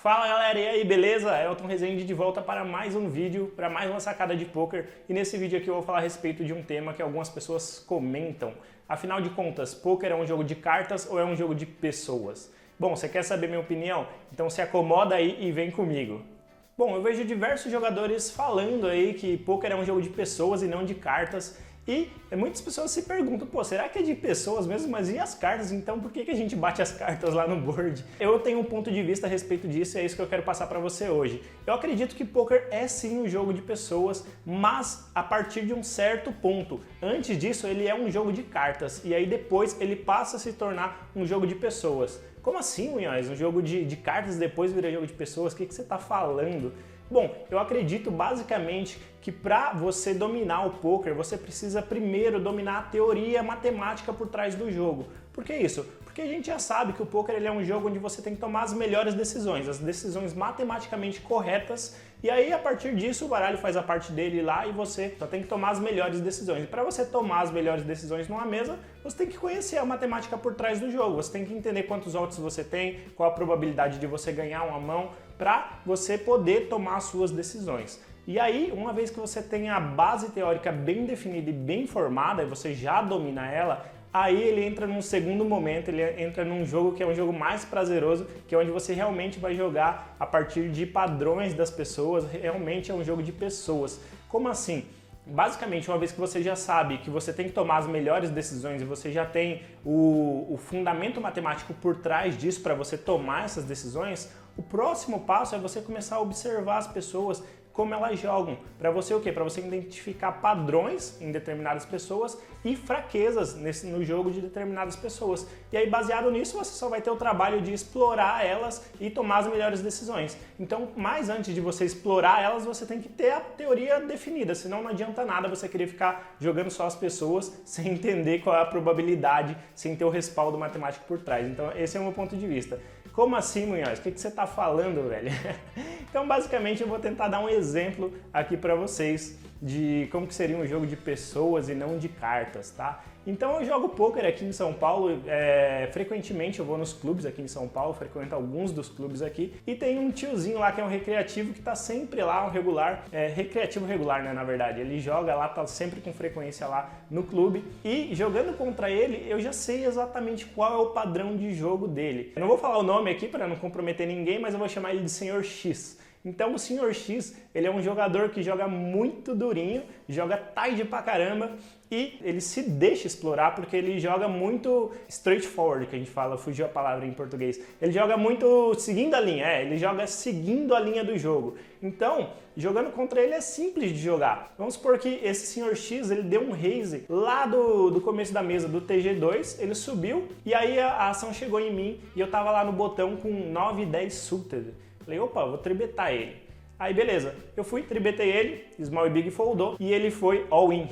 Fala galera, e aí, beleza? Elton Rezende de volta para mais um vídeo, para mais uma sacada de poker. E nesse vídeo aqui eu vou falar a respeito de um tema que algumas pessoas comentam. Afinal de contas, poker é um jogo de cartas ou é um jogo de pessoas? Bom, você quer saber minha opinião? Então se acomoda aí e vem comigo. Bom, eu vejo diversos jogadores falando aí que poker é um jogo de pessoas e não de cartas. E muitas pessoas se perguntam, pô, será que é de pessoas mesmo? Mas e as cartas? Então por que a gente bate as cartas lá no board? Eu tenho um ponto de vista a respeito disso e é isso que eu quero passar para você hoje. Eu acredito que poker é sim um jogo de pessoas, mas a partir de um certo ponto. Antes disso ele é um jogo de cartas e aí depois ele passa a se tornar um jogo de pessoas. Como assim, Munhoz? Um jogo de cartas depois vira jogo de pessoas? O que você está falando? Bom, eu acredito basicamente que para você dominar o poker, você precisa primeiro dominar a teoria matemática por trás do jogo. Por que isso? Porque a gente já sabe que o poker ele é um jogo onde você tem que tomar as melhores decisões, as decisões matematicamente corretas, e aí a partir disso o baralho faz a parte dele lá e você só tem que tomar as melhores decisões. E para você tomar as melhores decisões numa mesa, você tem que conhecer a matemática por trás do jogo, você tem que entender quantos odds você tem, qual a probabilidade de você ganhar uma mão, para você poder tomar as suas decisões. E aí, uma vez que você tem a base teórica bem definida e bem formada, e você já domina ela, aí ele entra num segundo momento, ele entra num jogo que é um jogo mais prazeroso, que é onde você realmente vai jogar a partir de padrões das pessoas, realmente é um jogo de pessoas. Como assim? Basicamente, uma vez que você já sabe que você tem que tomar as melhores decisões e você já tem o fundamento matemático por trás disso para você tomar essas decisões, o próximo passo é você começar a observar as pessoas, como elas jogam. Para você o quê? Para você identificar padrões em determinadas pessoas e fraquezas no jogo de determinadas pessoas. E aí, baseado nisso, você só vai ter o trabalho de explorar elas e tomar as melhores decisões. Então, mais antes de você explorar elas, você tem que ter a teoria definida, senão não adianta nada você querer ficar jogando só as pessoas sem entender qual é a probabilidade, sem ter o respaldo matemático por trás. Então, esse é o meu ponto de vista. Como assim, Munhoz? O que você está falando, velho? Então, basicamente, eu vou tentar dar um exemplo aqui para vocês de como que seria um jogo de pessoas e não de cartas, tá? Então, eu jogo poker aqui em São Paulo, frequentemente eu vou nos clubes aqui em São Paulo, frequento alguns dos clubes aqui, e tem um tiozinho lá que é um recreativo que tá sempre lá, um regular, recreativo regular, né, na verdade, ele joga lá, tá sempre com frequência lá no clube, e jogando contra ele, eu já sei exatamente qual é o padrão de jogo dele. Eu não vou falar o nome aqui para não comprometer ninguém, mas eu vou chamar ele de Senhor X. Então o Sr. X, ele é um jogador que joga muito durinho, joga tight pra caramba e ele se deixa explorar porque ele joga muito straightforward, que a gente fala, fugiu a palavra em português. Ele joga muito seguindo a linha, ele joga seguindo a linha do jogo. Então, jogando contra ele é simples de jogar. Vamos supor que esse Sr. X, ele deu um raise lá do começo da mesa, do TG2, ele subiu e aí a ação chegou em mim e eu tava lá no botão com 9 e 10 suited. Falei, opa, vou tribetar ele. Aí beleza, eu fui, tribetei ele, Small e Big foldou e ele foi all-in.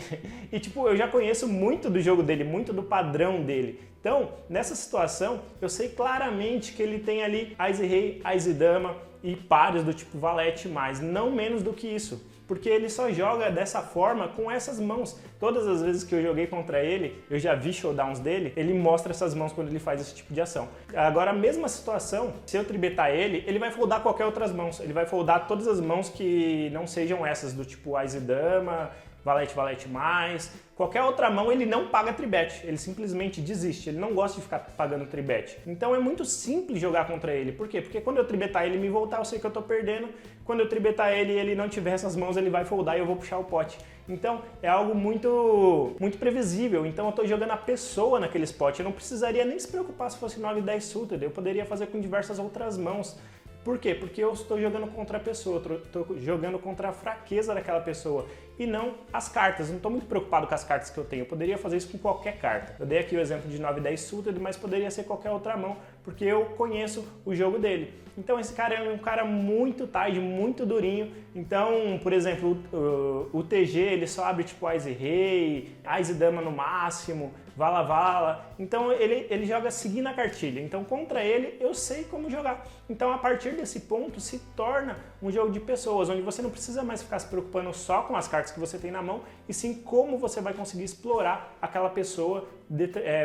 E tipo, eu já conheço muito do jogo dele, muito do padrão dele. Então, nessa situação, eu sei claramente que ele tem ali Ás e Rei, Ás e Dama e pares do tipo valete mais, não menos do que isso. Porque ele só joga dessa forma com essas mãos. Todas as vezes que eu joguei contra ele, eu já vi showdowns dele, ele mostra essas mãos quando ele faz esse tipo de ação. Agora, a mesma situação, se eu tribetar ele, ele vai foldar qualquer outras mãos. Ele vai foldar todas as mãos que não sejam essas, do tipo Ás e Dama, valete, valete mais. Qualquer outra mão ele não paga tribet, ele simplesmente desiste, ele não gosta de ficar pagando tribet. Então é muito simples jogar contra ele. Por quê? Porque quando eu tribetar ele e me voltar, eu sei que eu tô perdendo. Quando eu tribetar ele e ele não tiver essas mãos, ele vai foldar e eu vou puxar o pote. Então é algo muito previsível. Então eu tô jogando a pessoa naquele spot. Eu não precisaria nem se preocupar se fosse 9 e 10 suited, eu poderia fazer com diversas outras mãos. Por quê? Porque eu estou jogando contra a pessoa, estou jogando contra a fraqueza daquela pessoa e não as cartas. Não estou muito preocupado com as cartas que eu tenho, eu poderia fazer isso com qualquer carta. Eu dei aqui o exemplo de 9 e 10 suited, mas poderia ser qualquer outra mão, porque eu conheço o jogo dele. Então esse cara é um cara muito tight, muito durinho. Então, por exemplo, o TG ele só abre tipo Ás e Rei, Ás e Dama no máximo, vala vala. Então ele joga seguindo a cartilha. Então contra ele eu sei como jogar. Então a partir desse ponto se torna um jogo de pessoas, onde você não precisa mais ficar se preocupando só com as cartas que você tem na mão e sim como você vai conseguir explorar aquela pessoa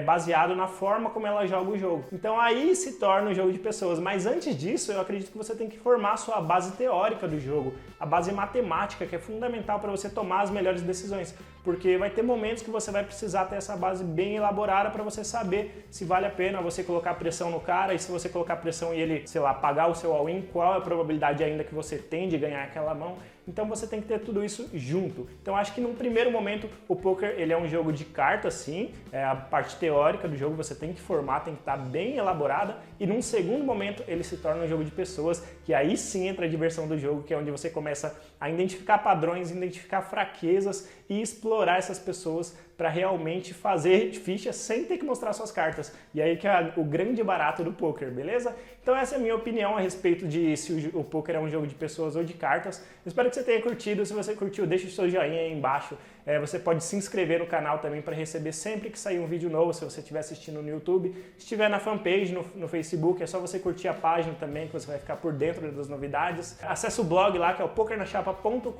baseado na forma como ela joga o jogo. Então aí se torna um jogo de pessoas, mas antes disso eu acredito que você tem que formar a sua base teórica do jogo, a base matemática, que é fundamental para você tomar as melhores decisões, porque vai ter momentos que você vai precisar ter essa base bem elaborada para você saber se vale a pena você colocar pressão no cara, e se você colocar pressão e ele, sei lá, pagar o seu all-in, qual é a probabilidade ainda que você tem de ganhar aquela mão. Então você tem que ter tudo isso junto. Então acho que num primeiro momento o poker ele é um jogo de cartas, sim, a parte teórica do jogo você tem que formar, tem que estar bem elaborada, e num segundo momento ele se torna um jogo de pessoas, que aí sim entra a diversão do jogo, que é onde você começa a identificar padrões, identificar fraquezas e explorar essas pessoas para realmente fazer fichas sem ter que mostrar suas cartas. E aí que é o grande barato do poker, beleza? Então essa é a minha opinião a respeito de se o poker é um jogo de pessoas ou de cartas. Espero que você tenha curtido. Se você curtiu, deixa o seu joinha aí embaixo. Você pode se inscrever no canal também para receber sempre que sair um vídeo novo, se você estiver assistindo no YouTube. Se estiver na fanpage, no Facebook, é só você curtir a página também, que você vai ficar por dentro das novidades. Acesse o blog lá, que é o pokernachapa.com.br.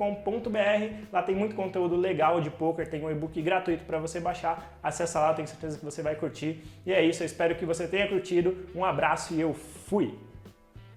Lá tem muito conteúdo legal de poker, tem um e-book gratuito para você baixar. Acessa lá, tenho certeza que você vai curtir. E é isso, eu espero que você tenha curtido. Um abraço e eu fui!